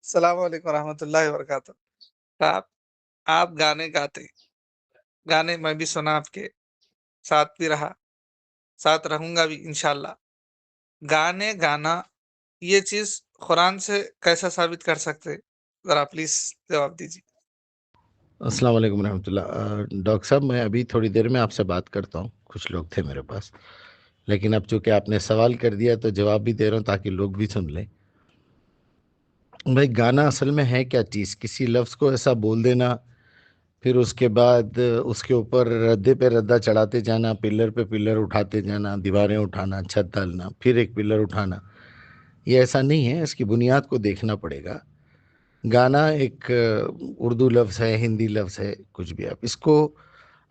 السلام علیکم ورحمۃ اللہ وبرکاتہ۔ آپ آپ گانے گاتے، گانے میں بھی سنا آپ کے ساتھ بھی رہا، ساتھ رہوں گا بھی انشاءاللہ۔ گانے گانا یہ چیز قرآن سے کیسا ثابت کر سکتے؟ ذرا پلیز جواب دیجیے۔ السلام علیکم ورحمۃ اللہ۔ ڈاکٹر صاحب میں ابھی تھوڑی دیر میں آپ سے بات کرتا ہوں، کچھ لوگ تھے میرے پاس، لیکن اب چونکہ آپ نے سوال کر دیا تو جواب بھی دے رہا ہوں تاکہ لوگ بھی سن لیں۔ بھائی گانا اصل میں ہے کیا چیز؟ کسی لفظ کو ایسا بول دینا، پھر اس کے بعد اس کے اوپر ردے پہ ردہ چڑھاتے جانا، پلر پہ پلر اٹھاتے جانا، دیواریں اٹھانا، چھت ڈالنا، پھر ایک پلر اٹھانا، یہ ایسا نہیں ہے۔ اس کی بنیاد کو دیکھنا پڑے گا۔ گانا ایک اردو لفظ ہے، ہندی لفظ ہے، کچھ بھی اس کو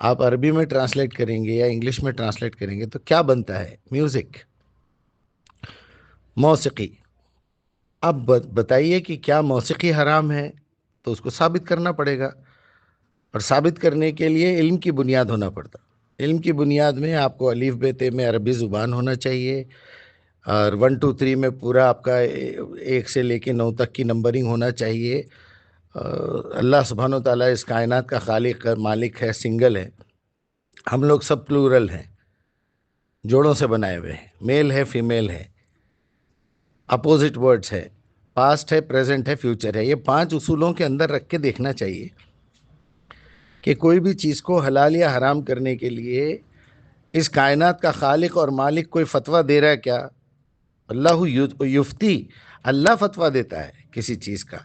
آپ عربی میں ٹرانسلیٹ کریں گے یا انگلش میں ٹرانسلیٹ کریں گے تو کیا بنتا ہے؟ میوزک، موسیقی۔ اب بتائیے کہ کیا موسیقی حرام ہے؟ تو اس کو ثابت کرنا پڑے گا، اور ثابت کرنے کے لیے علم کی بنیاد ہونا پڑتا۔ علم کی بنیاد میں آپ کو الف ب ت میں عربی زبان ہونا چاہیے، اور 1 2 3 میں پورا آپ کا 1 سے لے کے 9 تک کی نمبرنگ ہونا چاہیے۔ اللہ سبحانہ و تعالیٰ اس کائنات کا خالق ہے، مالک ہے، سنگل ہے۔ ہم لوگ سب پلورل ہیں، جوڑوں سے بنائے ہوئے ہیں، میل ہے، فیمیل ہے، اپوزٹ ورڈز ہے، پاسٹ ہے، پریزنٹ ہے، فیوچر ہے۔ یہ 5 اصولوں کے اندر رکھ کے دیکھنا چاہیے کہ کوئی بھی چیز کو حلال یا حرام کرنے کے لیے اس کائنات کا خالق اور مالک کوئی فتویٰ دے رہا ہے کیا؟ اللہ یفتی، اللہ فتویٰ دیتا ہے کسی چیز کا،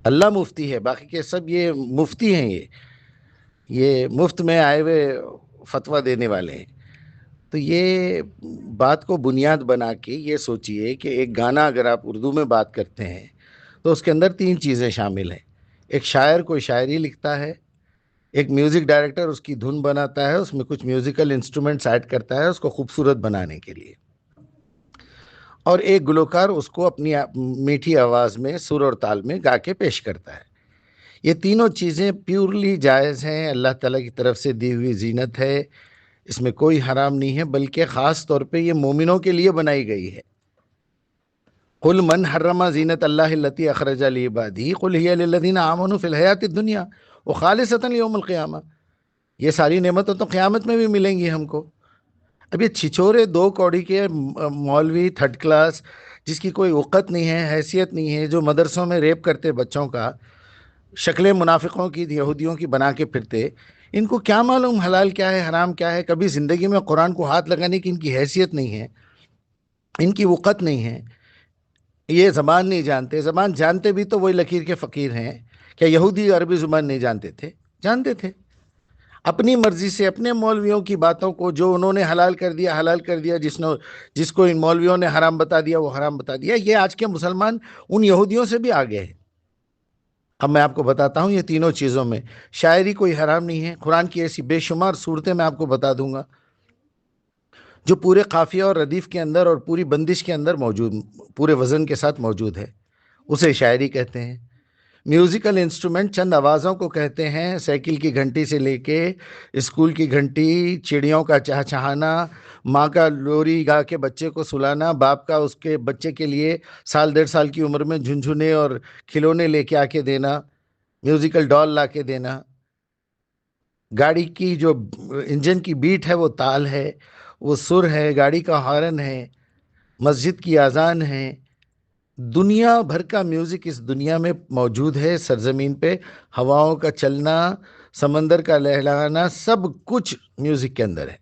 اللہ مفتی ہے، باقی کے سب یہ مفتی ہیں، یہ مفت میں آئے ہوئے فتویٰ دینے والے ہیں۔ تو یہ بات کو بنیاد بنا کے یہ سوچئے کہ ایک گانا اگر آپ اردو میں بات کرتے ہیں تو اس کے اندر 3 چیزیں شامل ہیں۔ ایک شاعر کوئی شاعری لکھتا ہے، ایک میوزک ڈائریکٹر اس کی دھن بناتا ہے، اس میں کچھ میوزیکل انسٹرومنٹس ایڈ کرتا ہے اس کو خوبصورت بنانے کے لیے، اور ایک گلوکار اس کو اپنی میٹھی آواز میں سر اور تال میں گا کے پیش کرتا ہے۔ یہ تینوں چیزیں پیورلی جائز ہیں، اللہ تعالیٰ کی طرف سے دی ہوئی زینت ہے، اس میں کوئی حرام نہیں ہے، بلکہ خاص طور پہ یہ مومنوں کے لیے بنائی گئی ہے۔ قل من حرم زینت اللہ التی اخرج لعبادہ قل ہی للذین آمنوا فی الحیات الدنیا وخالصۃ لیوم القیامہ۔ یہ ساری نعمتیں تو قیامت میں بھی ملیں گی ہم کو۔ اب یہ چھچورے 2 کوڑی کے مولوی 3rd کلاس، جس کی کوئی وقت نہیں ہے، حیثیت نہیں ہے، جو مدرسوں میں ریپ کرتے بچوں کا، شکلیں منافقوں کی، یہودیوں کی بنا کے پھرتے، ان کو کیا معلوم حلال کیا ہے، حرام کیا ہے؟ کبھی زندگی میں قرآن کو ہاتھ لگانے کی ان کی حیثیت نہیں ہے، ان کی وقت نہیں ہے، یہ زبان نہیں جانتے۔ زبان جانتے بھی تو وہی لکیر کے فقیر ہیں۔ کیا یہودی عربی زبان نہیں جانتے تھے؟ جانتے تھے۔ اپنی مرضی سے اپنے مولویوں کی باتوں کو جو انہوں نے حلال کر دیا حلال کر دیا، جس کو ان مولویوں نے حرام بتا دیا وہ حرام بتا دیا۔ یہ آج کے مسلمان ان یہودیوں سے بھی آگے ہیں۔ اب میں آپ کو بتاتا ہوں یہ تینوں چیزوں میں شاعری کوئی حرام نہیں ہے۔ قرآن کی ایسی بے شمار صورتیں میں آپ کو بتا دوں گا جو پورے قافیہ اور ردیف کے اندر اور پوری بندش کے اندر موجود، پورے وزن کے ساتھ موجود ہے، اسے شاعری کہتے ہیں۔ میوزیکل انسٹرومنٹ چند آوازوں کو کہتے ہیں، سائیکل کی گھنٹی سے لے کے اسکول کی گھنٹی، چڑیوں کا چہچہانا، ماں کا لوری گا کے بچے کو سلانا، باپ کا اس کے بچے کے لیے 1 1.5 سال کی عمر میں جھنجھنے اور کھلونے لے کے آ کے دینا، میوزیکل ڈال لا کے دینا، گاڑی کی جو انجن کی بیٹ ہے وہ تال ہے، وہ سر ہے، گاڑی کا ہارن ہے، مسجد کی اذان ہے۔ دنیا بھر کا میوزک اس دنیا میں موجود ہے، سرزمین پہ ہواؤں کا چلنا، سمندر کا لہلانا، سب کچھ میوزک کے اندر ہے۔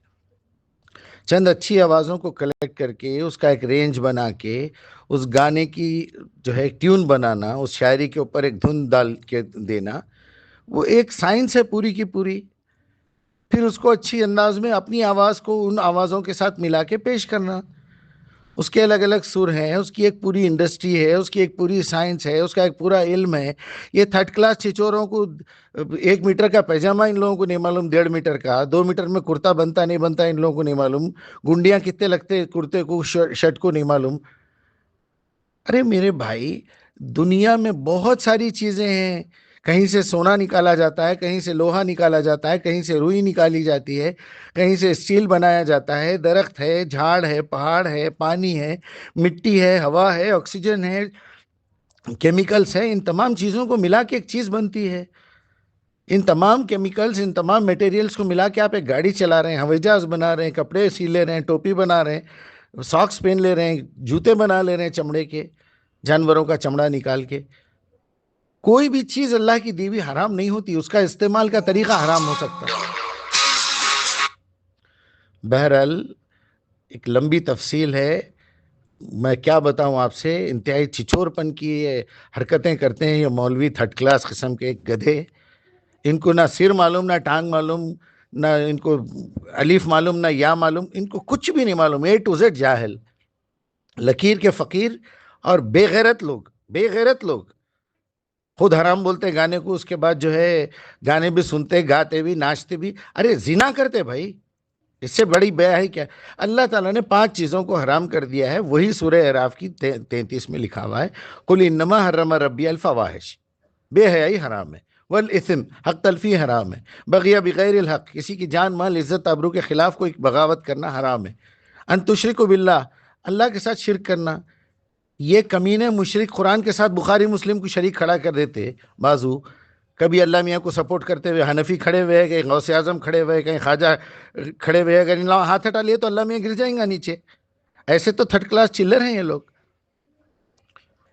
چند اچھی آوازوں کو کلیکٹ کر کے اس کا ایک رینج بنا کے اس گانے کی جو ہے ٹیون بنانا، اس شاعری کے اوپر ایک دھن ڈال کے دینا، وہ ایک سائنس ہے پوری کی پوری۔ پھر اس کو اچھی انداز میں اپنی آواز کو ان آوازوں کے ساتھ ملا کے پیش کرنا۔ اس کے الگ الگ سر ہیں، اس کی ایک پوری انڈسٹری ہے، اس کی ایک پوری سائنس ہے، اس کا ایک پورا علم ہے۔ یہ 3rd کلاس چھچوروں کو 1 میٹر کا پیجامہ ان لوگوں کو نہیں معلوم، 1.5 میٹر کا، 2 میٹر میں کرتا بنتا نہیں بنتا ان لوگوں کو نہیں معلوم، گنڈیاں کتنے لگتے کرتے کو، شرٹ کو نہیں معلوم۔ ارے میرے بھائی، دنیا میں بہت ساری چیزیں ہیں، کہیں سے سونا نکالا جاتا ہے، کہیں سے لوہا نکالا جاتا ہے، کہیں سے روئی نکالی جاتی ہے، کہیں سے اسٹیل بنایا جاتا ہے، درخت ہے، جھاڑ ہے، پہاڑ ہے، پانی ہے، مٹی ہے، ہوا ہے، آکسیجن ہے، کیمیکلز ہیں، ان تمام چیزوں کو ملا کے ایک چیز بنتی ہے. ان تمام کیمیکلز، ان تمام میٹیریلز کو ملا کے آپ ایک گاڑی چلا رہے ہیں، ہوائی جہاز بنا رہے ہیں، کپڑے سی لے رہے ہیں، ٹوپی بنا رہے ہیں، ساکس پہن لے رہے ہیں، جوتے بنا لے رہے ہیں چمڑے کے، جانوروں کا چمڑا نکال کے. کوئی بھی چیز اللہ کی دی ہوئی حرام نہیں ہوتی، اس کا استعمال کا طریقہ حرام ہو سکتا ہے. بہرحال ایک لمبی تفصیل ہے، میں کیا بتاؤں آپ سے. انتہائی چھچور پن کی یہ حرکتیں کرتے ہیں یہ مولوی، تھرڈ کلاس قسم کے ایک گدھے. ان کو نہ سر معلوم، نہ ٹانگ معلوم، نہ ان کو الف معلوم، نہ یا معلوم، ان کو کچھ بھی نہیں معلوم. اے ٹو زیڈ جاہل، لکیر کے فقیر اور بے غیرت لوگ. بے غیرت لوگ خود حرام بولتے گانے کو، اس کے بعد جو ہے گانے بھی سنتے، گاتے بھی، ناچتے بھی. ارے زنا کرتے بھائی، اس سے بڑی بے حیائی کیا؟ اللہ تعالیٰ نے 5 چیزوں کو حرام کر دیا ہے، وہی سورہ اعراف کی 33 میں لکھا ہوا ہے. قل انما حرم ربی الفواحش، بے حیائی حرام ہے. والاثم، حق تلفی حرام ہے. بغی بغیر الحق، کسی کی جان مال عزت آبرو کے خلاف کوئی بغاوت کرنا حرام ہے. ان تشرک باللہ، اللہ کے ساتھ شرک کرنا. یہ کمینے مشرک قرآن کے ساتھ بخاری مسلم کو شریک کھڑا کر دیتے بازو. کبھی اللہ میاں کو سپورٹ کرتے ہوئے حنفی کھڑے ہوئے، کہیں غوث اعظم کھڑے ہوئے، کہیں خواجہ کھڑے ہوئے. اگر ان ہاتھ ہٹا لیے تو اللہ میاں گر جائیں گا نیچے. ایسے تو تھرڈ کلاس چلر ہیں یہ لوگ.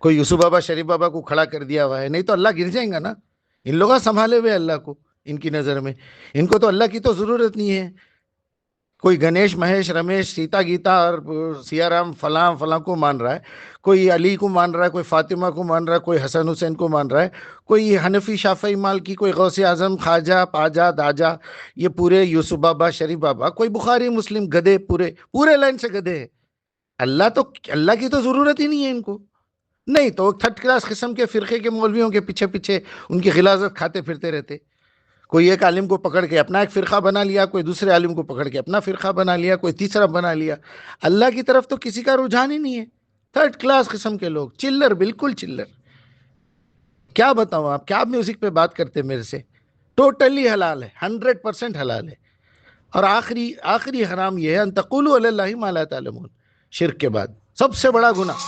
کوئی یوسف بابا شریف بابا کو کھڑا کر دیا ہوا ہے، نہیں تو اللہ گر جائیں گا نا. ان لوگ سنبھالے ہوئے اللہ کو، ان کی نظر میں ان کو تو اللہ کی تو ضرورت نہیں ہے. کوئی گنیش مہیش رمیش سیتا گیتا اور سیا رام فلاں فلاں کو مان رہا ہے، کوئی علی کو مان رہا ہے، کوئی فاطمہ کو مان رہا ہے، کوئی حسن حسین کو مان رہا ہے، کوئی حنفی شافعی مالکی، کوئی غوث اعظم خواجہ پاجا داجا، یہ پورے یوسف بابا شریف بابا، کوئی بخاری مسلم، گدھے پورے لائن سے گدھے ہیں. اللہ کی تو ضرورت ہی نہیں ہے ان کو. نہیں تو تھرڈ کلاس قسم کے فرقے کے مولویوں کے پیچھے پیچھے ان کی غلاظت کھاتے پھرتے رہتے. کوئی ایک عالم کو پکڑ کے اپنا ایک فرقہ بنا لیا، کوئی دوسرے عالم کو پکڑ کے اپنا فرقہ بنا لیا، کوئی تیسرا بنا لیا. اللہ کی طرف تو کسی کا رجحان ہی نہیں ہے. تھرڈ کلاس قسم کے لوگ، چلر، بالکل چلر. کیا بتاؤں آپ، کیا میوزک پہ بات کرتے میرے سے. ٹوٹلی حلال ہے، 100% حلال ہے. اور آخری حرام یہ ہے ان تقولوا علی اللہ ما لا تعلمون. شرک کے بعد سب سے بڑا گناہ